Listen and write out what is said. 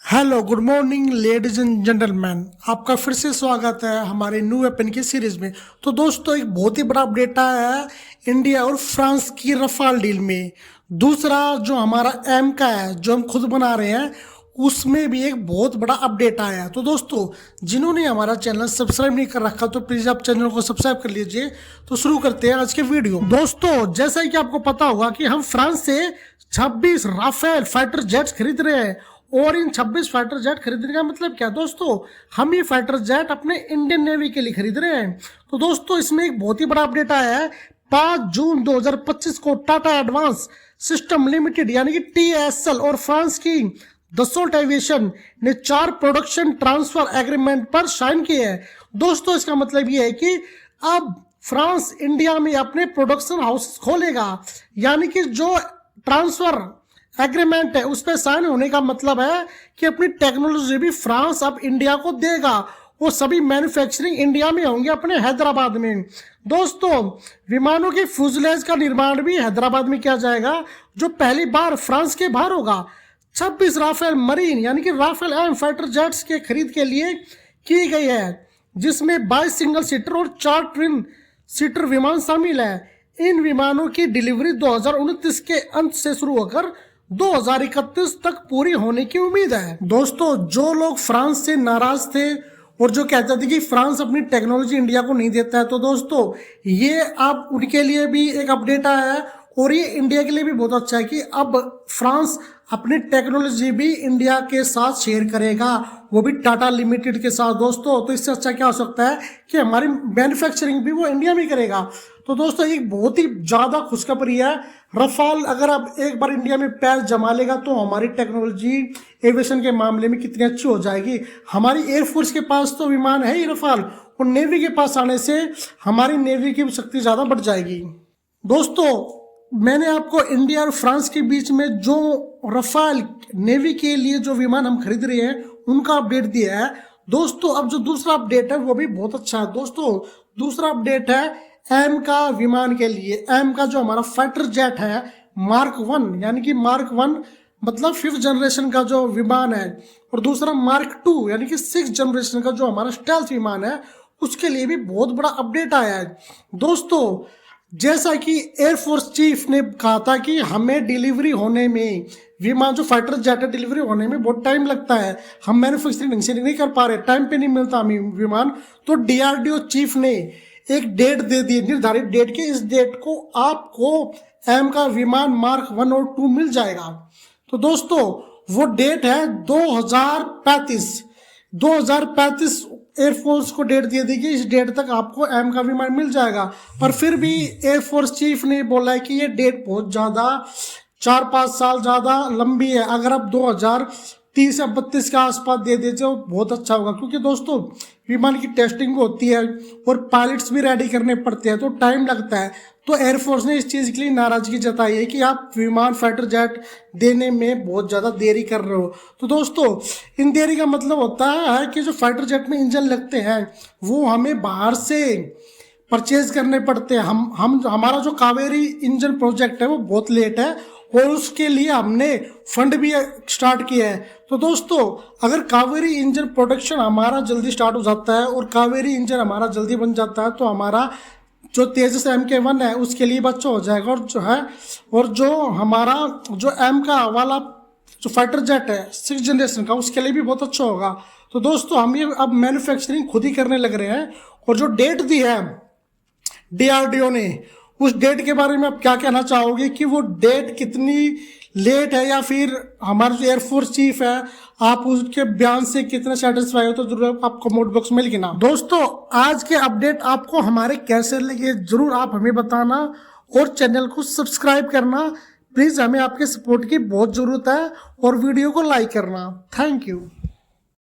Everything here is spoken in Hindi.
Hello good morning ladies and gentleman, आपका फिर से स्वागत है हमारे न्यू वेपन की सीरीज में। तो दोस्तों एक बहुत ही बड़ा अपडेट आया है इंडिया और फ्रांस की रफाल डील में। दूसरा जो हमारा एम का है जो हम खुद बना रहे हैं उसमें भी एक बहुत बड़ा अपडेट आया है। तो दोस्तों जिन्होंने हमारा चैनल सब्सक्राइब नहीं कर रखा तो प्लीज आप चैनल को सब्सक्राइब कर लीजिए। तो शुरू करते हैं आज के वीडियो। दोस्तों जैसा कि आपको पता होगा कि हम फ्रांस से 26 राफेल फाइटर जेट्स खरीद रहे हैं और इन 26 फाइटर जेट खरीदने का मतलब क्या दोस्तों, हम ये फाइटर जेट अपने इंडियन नेवी के लिए खरीद रहे हैं। तो दोस्तों इसमें एक बहुत ही बड़ा अपडेट आया है। 5 जून 2025 को टाटा एडवांस सिस्टम लिमिटेड यानी कि TSL और फ्रांस की दसोल्ट एविएशन ने 4 प्रोडक्शन ट्रांसफर एग्रीमेंट पर साइन किए हैं। दोस्तों इसका मतलब ये है कि अब फ्रांस इंडिया में अपने प्रोडक्शन हाउस खोलेगा, यानी कि जो ट्रांसफर एग्रीमेंट है उस पर साइन होने का मतलब है कि अपनी टेक्नोलॉजी भी फ्रांस अब इंडिया को देगा। वो सभी मैन्युफैक्चरिंग इंडिया में होंगे अपने हैदराबाद में। दोस्तों विमानों के फ्यूजलेज का निर्माण भी हैदराबाद में किया जाएगा, जो पहली बार फ्रांस के बाहर होगा। 26 राफेल मरीन यानी कि राफेल एम फाइटर जेट्स के खरीद के लिए की गई है, जिसमें 22 सिंगल सीटर और 4 ट्विन सीटर विमान शामिल है। इन विमानों की डिलीवरी 2029 के अंत से शुरू होकर 2031 तक पूरी होने की उम्मीद है। दोस्तों जो लोग फ्रांस से नाराज थे और जो कहते थे कि फ्रांस अपनी टेक्नोलॉजी इंडिया को नहीं देता है, तो दोस्तों ये अब उनके लिए भी एक अपडेट आया है और ये इंडिया के लिए भी बहुत अच्छा है कि अब फ्रांस अपनी टेक्नोलॉजी भी इंडिया के साथ शेयर करेगा, वो भी टाटा लिमिटेड के साथ। दोस्तों तो इससे अच्छा क्या हो सकता है कि हमारी मैन्युफैक्चरिंग भी वो इंडिया में करेगा। तो दोस्तों एक बहुत ही ज़्यादा खुशखबरी है। रफाल अगर अब एक बार इंडिया में पैर जमा लेगा तो हमारी टेक्नोलॉजी एविएशन के मामले में कितनी अच्छी हो जाएगी। हमारी एयरफोर्स के पास तो विमान है ही रफाल, और नेवी के पास आने से हमारी नेवी की शक्ति ज़्यादा बढ़ जाएगी। दोस्तों मैंने आपको इंडिया और फ्रांस के बीच में जो रफाल नेवी के लिए जो विमान हम खरीद रहे हैं उनका अपडेट दिया है। दोस्तों अब जो दूसरा अपडेट है वो भी बहुत अच्छा है। दोस्तों दूसरा अपडेट है एम का विमान के लिए। एम का जो हमारा फाइटर जेट है मार्क 1 यानी कि मार्क 1 मतलब 5th जनरेशन का जो विमान है, और दूसरा मार्क 2 यानी कि 6th जनरेशन का जो हमारा स्टेल्थ विमान है, उसके लिए भी बहुत बड़ा अपडेट आया है। दोस्तों जैसा कि एयरफोर्स चीफ ने कहा था कि हमें डिलीवरी होने में विमान जो फाइटर जेट है डिलीवरी होने में बहुत टाइम लगता है, हम मैन्युफैक्चरिंग ढंग से नहीं कर पा रहे, टाइम पे नहीं मिलता हमें विमान। तो DRDO चीफ ने एक डेट दे दी, निर्धारित डेट के, इस डेट को आपको एम का विमान मार्क 1 और 2 मिल जाएगा। तो दोस्तों वो डेट है 2035 एयरफोर्स को डेट दे दी कि इस डेट तक आपको एम का विमान मिल जाएगा। पर फिर भी एयरफोर्स चीफ ने बोला है कि ये डेट बहुत ज़्यादा 4-5 साल ज़्यादा लंबी है। अगर आप 2030 या 32 के आसपास दे दीजिए तो बहुत अच्छा होगा, क्योंकि दोस्तों विमान की टेस्टिंग होती है और पायलट्स भी रेडी करने पड़ते हैं तो टाइम लगता है। तो एयरफोर्स ने इस चीज़ के लिए नाराजगी जताई है कि आप विमान फाइटर जेट देने में बहुत ज़्यादा देरी कर रहे हो। तो दोस्तों इन देरी का मतलब होता है कि जो फाइटर जेट में इंजन लगते हैं वो हमें बाहर से परचेज करने पड़ते हैं। हम हमारा जो कावेरी इंजन प्रोजेक्ट है वो बहुत लेट है और उसके लिए हमने फंड भी स्टार्ट किया है। तो दोस्तों अगर कावेरी इंजन प्रोडक्शन हमारा जल्दी स्टार्ट हो जाता है और कावेरी इंजन हमारा जल्दी बन जाता है तो हमारा जो तेजस MK1 है उसके लिए बच्चा हो जाएगा, और जो हमारा जो एम का वाला जो फाइटर जेट है 6th जनरेशन का उसके लिए भी बहुत अच्छा होगा। तो दोस्तों हम ये अब मैन्युफैक्चरिंग खुद ही करने लग रहे हैं। और जो डेट दी है DRDO ने, उस डेट के बारे में आप क्या कहना चाहोगे कि वो डेट कितनी लेट है, या फिर हमारा जो एयरफोर्स चीफ है आप उसके बयान से कितने सेटिस्फाई हो? तो जरूर आपको कमेंट बॉक्स में लिखना। दोस्तों आज के अपडेट आपको हमारे कैसे लगे जरूर आप हमें बताना और चैनल को सब्सक्राइब करना प्लीज, हमें आपके सपोर्ट की बहुत जरूरत है, और वीडियो को लाइक करना। Thank you.